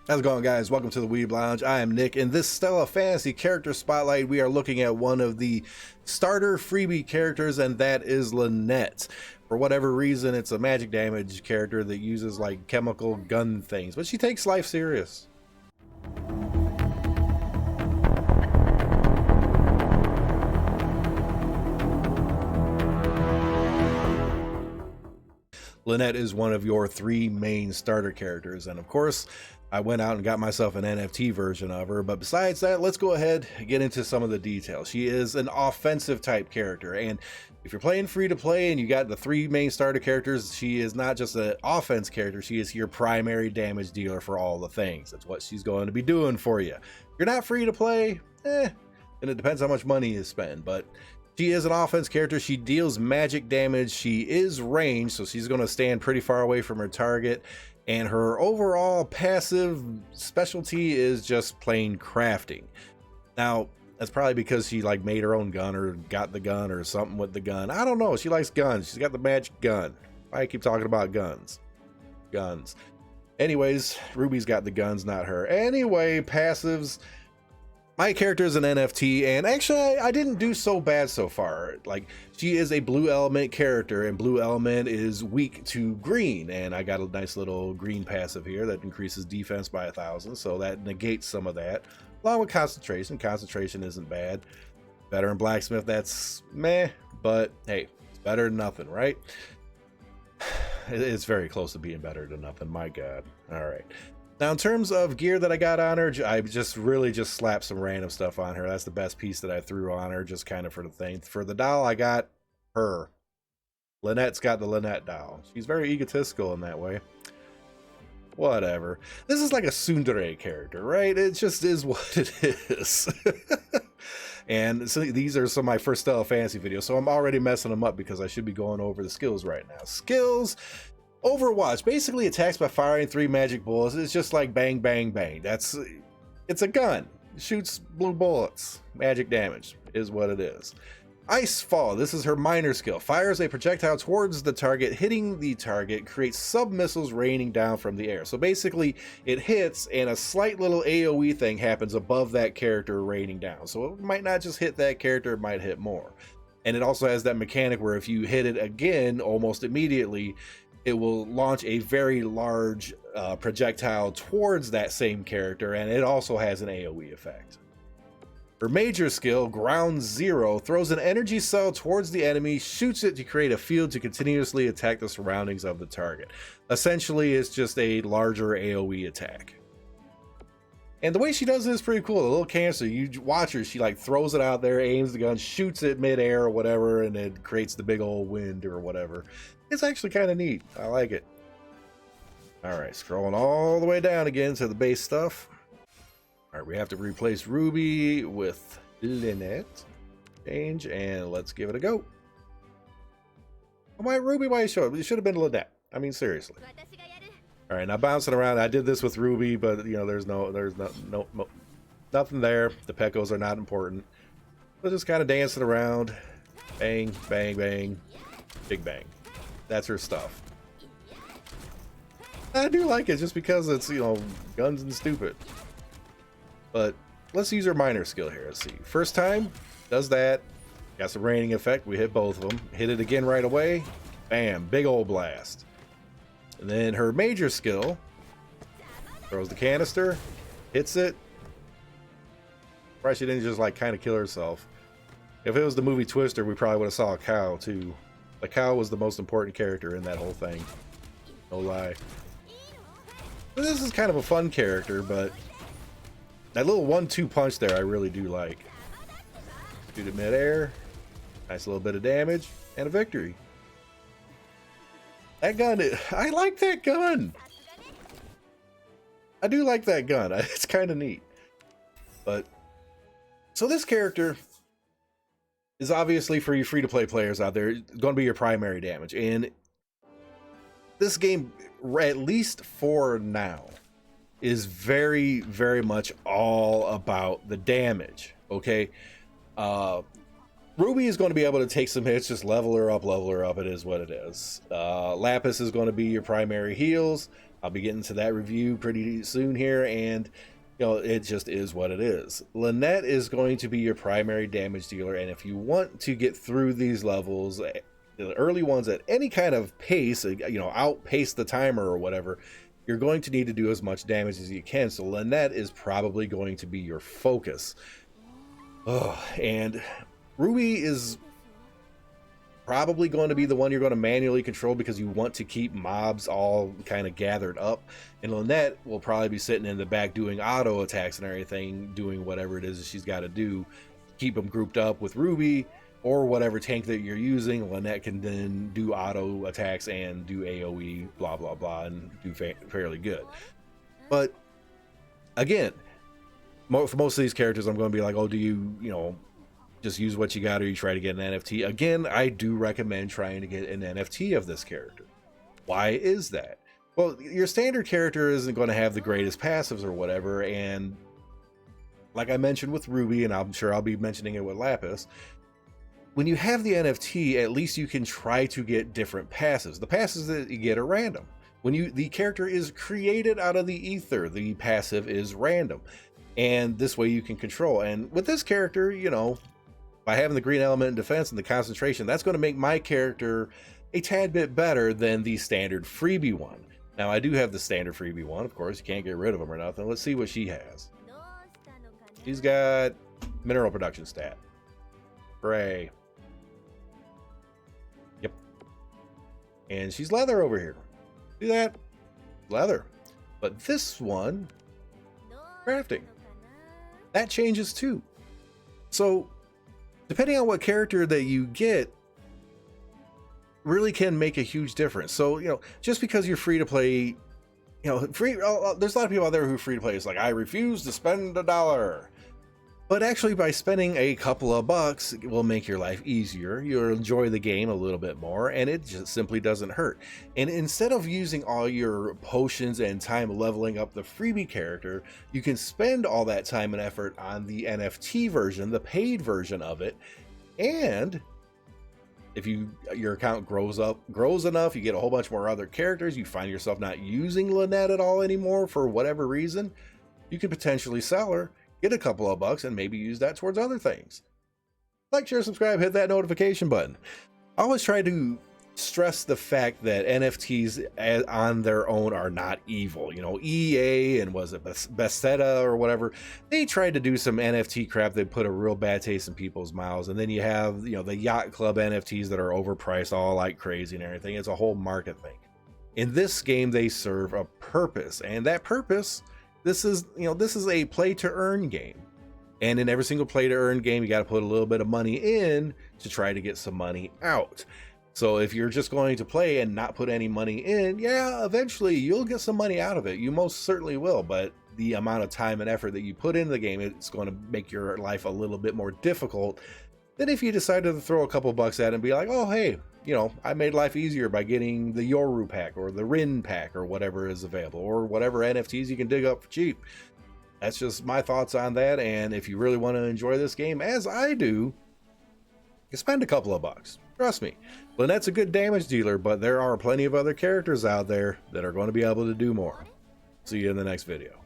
How's it going, guys? Welcome to the Weeb Lounge. I am Nick. In this Stella Fantasy character spotlight, we are looking at one of the starter freebie characters, and that is Lynette. For whatever reason, it's a magic damage character that uses like chemical gun things, but she takes life serious. Lynette is one of your three main starter characters, and of course, I went out and got myself an NFT version of her, but besides that, let's go ahead and get into some of the details. She is an offensive type character, and if you're playing free to play and you got the three main starter characters, she is not just an offense character, she is your primary damage dealer for all the things. That's what she's going to be doing for you. If you're not free to play, and it depends how much money you spend, but she is an offense character. She deals magic damage. She is ranged, so she's going to stand pretty far away from her target. And her overall passive specialty is just plain crafting. Now, that's probably because she like made her own gun or got the gun or something with the gun. I don't know. She likes guns. She's got the magic gun. I keep talking about guns. Guns. Anyways, Ruby's got the guns, not her. Anyway, passives. My character is an NFT, and actually I didn't do so bad so far. Like, she is a blue element character, and blue element is weak to green, and I got a nice little green passive here that increases defense by 1,000, so that negates some of that, along with concentration. Concentration isn't bad. Better in blacksmith, that's meh, but hey, it's better than nothing, right? It's very close to being better than nothing, my god. All right. Now, in terms of gear that I got on her, I just slapped some random stuff on her. That's the best piece that I threw on her, just kind of for the thing. For the doll, I got her. Lynette's got the Lynette doll. She's very egotistical in that way. Whatever. This is like a tsundere character, right? It just is what it is. And so these are some of my first Stella Fantasy videos, so I'm already messing them up because I should be going over the skills right now. Skills. Overwatch basically attacks by firing 3 magic bullets. It's just like bang, bang, bang. It's a gun. It shoots blue bullets. Magic damage is what it is. Ice Fall. This is her minor skill. Fires a projectile towards the target, hitting the target, creates sub-missiles raining down from the air. So basically, it hits, and a slight little AoE thing happens above that character raining down. So it might not just hit that character, it might hit more. And it also has that mechanic where if you hit it again, almost immediately, it will launch a very large projectile towards that same character, and it also has an AoE effect. Her major skill, Ground Zero, throws an energy cell towards the enemy, shoots it to create a field to continuously attack the surroundings of the target. Essentially, it's just a larger AoE attack. And the way she does it is pretty cool. The little canister, you watch her, she like throws it out there, aims the gun, shoots it midair or whatever, and it creates the big old wind or whatever. It's actually kind of neat. I like it. All right, scrolling all the way down again to the base stuff. All right, we have to replace Ruby with Linette. Change, and let's give it a go. Why Ruby? Why you show it? It should have been Linette. I mean, seriously. All right, now bouncing around. I did this with Ruby, but you know, there's nothing there. The pecos are not important. We're just kind of dancing around. Bang, bang, bang, big bang. That's her stuff. I do like it just because it's, you know, guns and stupid. But let's use her minor skill here. Let's see. First time, does that. Got some raining effect. We hit both of them. Hit it again right away. Bam, big old blast. And then her major skill, throws the canister, hits it. Probably she didn't just like kind of kill herself. If it was the movie Twister, we probably would have saw a cow too. The cow was the most important character in that whole thing. No lie. But this is kind of a fun character, but that little 1-2 punch there I really do like. Shoot it midair. Nice little bit of damage and a victory. That gun, I like that gun. I do like that gun. It's kind of neat. But so this character is obviously for you free-to-play players out there going to be your primary damage, and this game, at least for now, is very, very much all about the damage. Okay, Ruby is going to be able to take some hits, just level her up, it is what it is. Lapis is going to be your primary heals. I'll be getting to that review pretty soon here, and you know, it just is what it is. Lynette is going to be your primary damage dealer, and if you want to get through these levels, the early ones at any kind of pace, you know, outpace the timer or whatever, you're going to need to do as much damage as you can. So Lynette is probably going to be your focus. Oh, and Ruby is probably going to be the one you're going to manually control because you want to keep mobs all kind of gathered up, and Lynette will probably be sitting in the back doing auto attacks and everything, doing whatever it is that she's got to do, keep them grouped up with Ruby or whatever tank that you're using. Lynette can then do auto attacks and do AoE, blah blah blah, and do fairly good. But again, for most of these characters, I'm going to be like, oh, do you know, just use what you got, or you try to get an NFT. Again, I do recommend trying to get an NFT of this character. Why is that? Well, your standard character isn't going to have the greatest passives or whatever, and like I mentioned with Ruby, and I'm sure I'll be mentioning it with Lapis, when you have the NFT, at least you can try to get different passives. The passives that you get are random. When the character is created out of the ether, the passive is random, and this way you can control. And with this character, you know, by having the green element in defense and the concentration, that's going to make my character a tad bit better than the standard freebie one. Now, I do have the standard freebie one, of course. You can't get rid of them or nothing. Let's see what she has. She's got mineral production stat. Gray. Yep. And she's leather over here. See that? Leather. But this one, crafting. That changes too. So depending on what character that you get really can make a huge difference. So, you know, just because you're free to play, you know, there's a lot of people out there who are free to play. It's like, I refuse to spend $1. But actually, by spending a couple of bucks, it will make your life easier. You'll enjoy the game a little bit more, and it just simply doesn't hurt. And instead of using all your potions and time leveling up the freebie character, you can spend all that time and effort on the NFT version, the paid version of it. And if your account grows enough, you get a whole bunch more other characters, you find yourself not using Lynette at all anymore for whatever reason, you could potentially sell her, get a couple of bucks, and maybe use that towards other things. Like, share, subscribe, hit that notification button. I always try to stress the fact that NFTs on their own are not evil. You know, EA and was it Bethesda or whatever, they tried to do some NFT crap that put a real bad taste in people's mouths. And then you have, you know, the yacht club NFTs that are overpriced all like crazy and everything. It's a whole market thing. In this game, they serve a purpose, and that purpose, this is a play to earn game. And in every single play to earn game, you got to put a little bit of money in to try to get some money out. So if you're just going to play and not put any money in, yeah, eventually you'll get some money out of it. You most certainly will, but the amount of time and effort that you put into the game, it's going to make your life a little bit more difficult than if you decided to throw a couple bucks at it and be like, oh, hey, you know, I made life easier by getting the Yoru pack or the Rin pack or whatever is available, or whatever NFTs you can dig up for cheap. That's just my thoughts on that. And if you really want to enjoy this game, as I do, you spend a couple of bucks. Trust me, Lynette's a good damage dealer, but there are plenty of other characters out there that are going to be able to do more. See you in the next video.